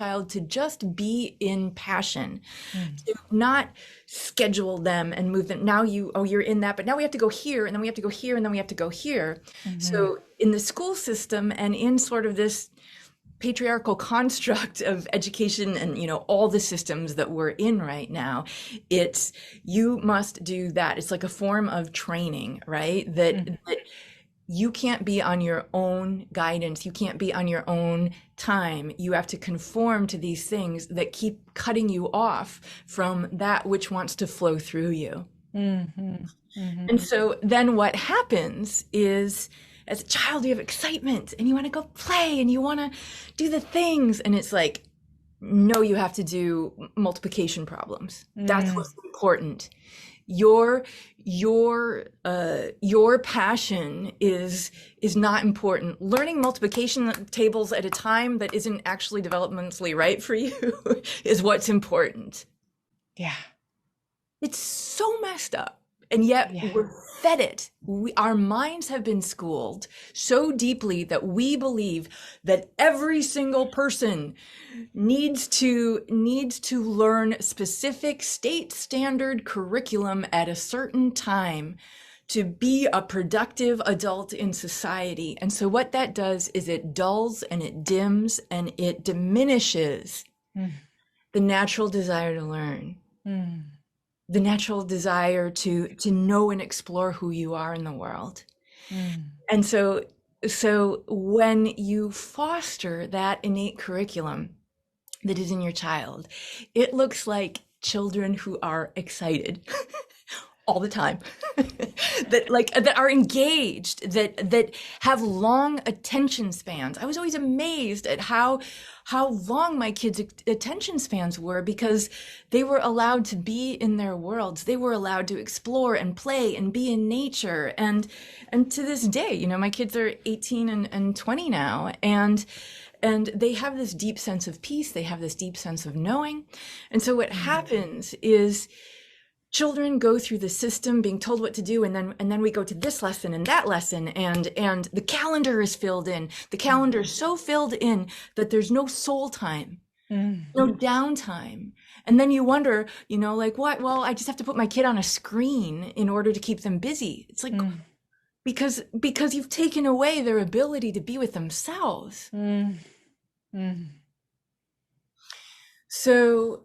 child to just be in passion, Mm. to not schedule them and move them. Now you're in that, but now we have to go here, and then we have to go here, and then we have to go here. Mhm. So in the school system and in sort of this patriarchal construct of education and all the systems that we're in right now, it's you must do that. It's like a form of training, right? Mm. That you can't be on your own guidance. You can't be on your own time. You have to conform to these things that keep cutting you off from that which wants to flow through you. Mhm. And Mhm. so then what happens is, as a child, you have excitement and you want to go play and you want to do the things. And it's like, no, you have to do multiplication problems. That's Mm. what's important. Your passion is not important. Learning multiplication tables at a time that isn't actually developmentally right for you is what's important. Yeah. It's so messed up. And yet Yeah. we're fed it. Our minds have been schooled so deeply that we believe that every single person needs to learn specific state standard curriculum at a certain time to be a productive adult in society. And so what that does is it dulls and it dims and it diminishes Mm. the natural desire to learn, Mm. the natural desire to know and explore who you are in the world. Mm. And so when you foster that innate curriculum that is in your child, it looks like children who are excited all the time, that are engaged, that have long attention spans. I was always amazed at how long my kids' attention spans were, because they were allowed to be in their worlds. They were allowed to explore and play and be in nature. And to this day, my kids are 18 and 20 now, and they have this deep sense of peace. They have this deep sense of knowing. And so what Mm. happens is children go through the system being told what to do, and then we go to this lesson and that lesson, and the calendar is filled in. The calendar is so filled in that there's no soul time, Mm. no downtime. And then you wonder, like, what? Well, I just have to put my kid on a screen in order to keep them busy. It's like, Mm. because you've taken away their ability to be with themselves. Mm. Mm. So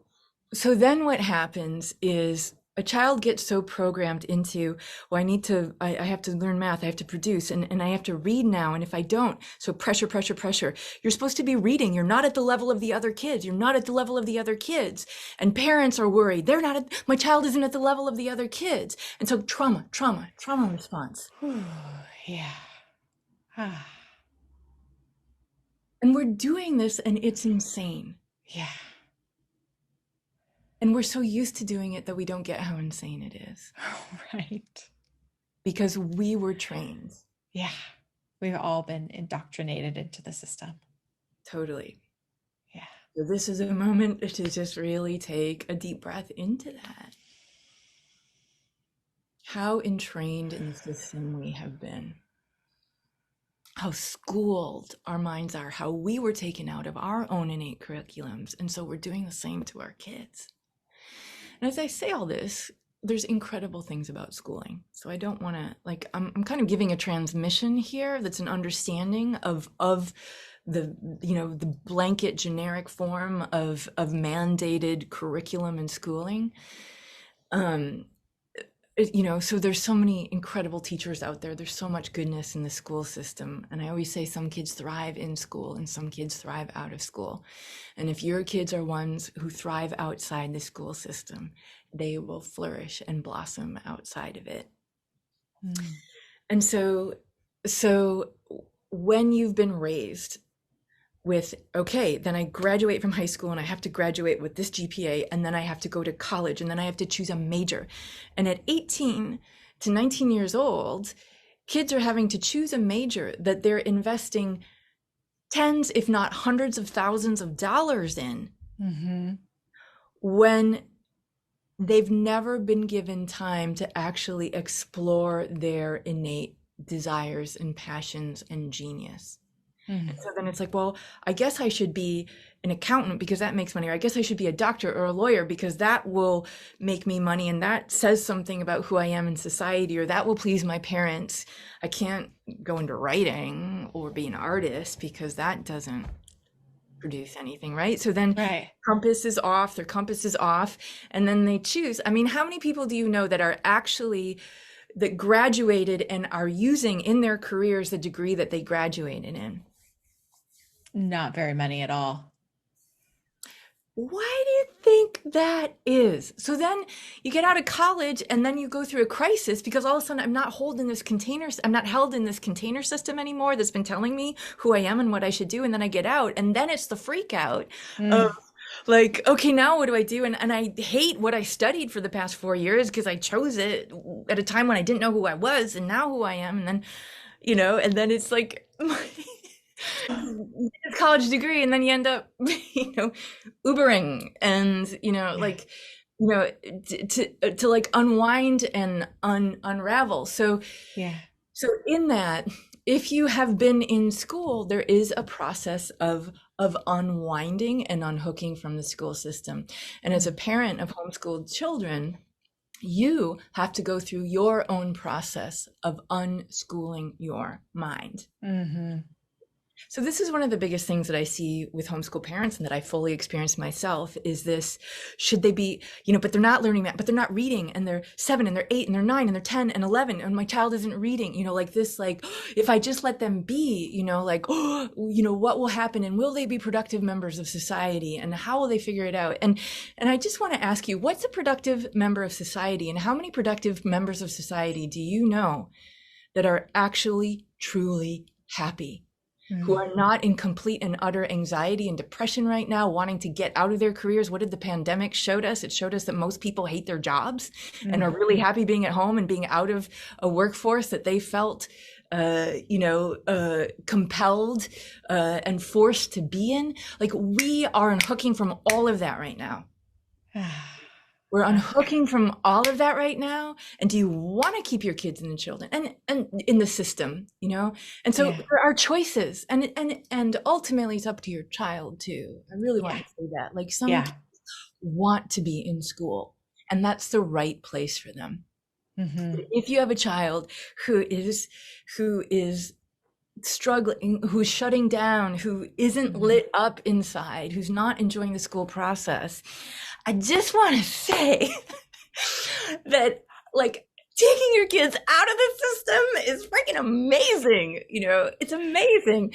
then what happens is a child gets so programmed into, well, I have to learn math, I have to produce, and I have to read now. And if I don't, so pressure, pressure, pressure. You're supposed to be reading. You're not at the level of the other kids. You're not at the level of the other kids. And parents are worried. My child isn't at the level of the other kids. And so trauma, trauma, trauma response. Whew. Yeah. Ah. And we're doing this and it's insane. Yeah. And we're so used to doing it that we don't get how insane it is, Right. because we were trained. Yeah. We've all been indoctrinated into the system. Totally. Yeah. So this is a moment to just really take a deep breath into that. How entrained in the system we have been. How schooled our minds are, how we were taken out of our own innate curriculums. And so we're doing the same to our kids. And as I say all this, there's incredible things about schooling. So I don't want to, I'm kind of giving a transmission here that's an understanding of the the blanket generic form of mandated curriculum and schooling. So there's so many incredible teachers out there. There's so much goodness in the school system. And I always say some kids thrive in school and some kids thrive out of school. And if your kids are ones who thrive outside the school system, they will flourish and blossom outside of it. Mm. And so when you've been raised with, okay, then I graduate from high school and I have to graduate with this GPA, and then I have to go to college, and then I have to choose a major. And at 18 to 19 years old, kids are having to choose a major that they're investing tens, if not hundreds of thousands of dollars in, Mm-hmm. when they've never been given time to actually explore their innate desires and passions and genius. Mhm. So then it's like, well, I guess I should be an accountant because that makes money. Or I guess I should be a doctor or a lawyer because that will make me money and that says something about who I am in society, or that will please my parents. I can't go into writing or be an artist because that doesn't produce anything, right? So then Right. compass is off, their compass is off, and then they choose. I mean, how many people do you know that are actually that graduated and are using in their careers the degree that they graduated in? Not very many at all. Why do you think that is? So then you get out of college and then you go through a crisis because all of a sudden I'm not holding this container, I'm not held in this container system anymore that's been telling me who I am and what I should do. And then I get out and then it's the freak out of Mm. like, okay, now what do I do? And I hate what I studied for the past 4 years because I chose it at a time when I didn't know who I was and now who I am. And then, and then it's like, a college degree and then you end up ubering and Yeah. you know to like unwind and unravel. Yeah. So in that, if you have been in school, there is a process of unwinding and unhooking from the school system. And as a Mm. parent of homeschooled children, you have to go through your own process of unschooling your mind. Mhm. So this is one of the biggest things that I see with homeschool parents and that I fully experienced myself is this, should they be, but they're not learning that, but they're not reading and they're 7 and they're 8 and they're 9 and they're 10 and 11 and my child isn't reading, like this, like, if I just let them be, like, what will happen and will they be productive members of society and how will they figure it out? And I just want to ask you, what's a productive member of society and how many productive members of society do you know that are actually truly happy? Who Mm. are not in complete and utter anxiety and depression right now, wanting to get out of their careers. What did the pandemic showed us? It showed us that most people hate their jobs and are Mm. really happy being at home and being out of a workforce that they felt, compelled and forced to be in. Like we are unhooking from all of that right now. We're Okay. unhooking from all of that right now. And do you want to keep your kids and the children and in the system, And so Yeah. there are choices and ultimately it's up to your child too. I really want Yeah. to say that. Like some Yeah. kids want to be in school and that's the right place for them. Mhm. If you have a child who is struggling, who's shutting down, who isn't Mhm. lit up inside, who's not enjoying the school process, I just want to say that like taking your kids out of the system is freaking amazing. It's amazing.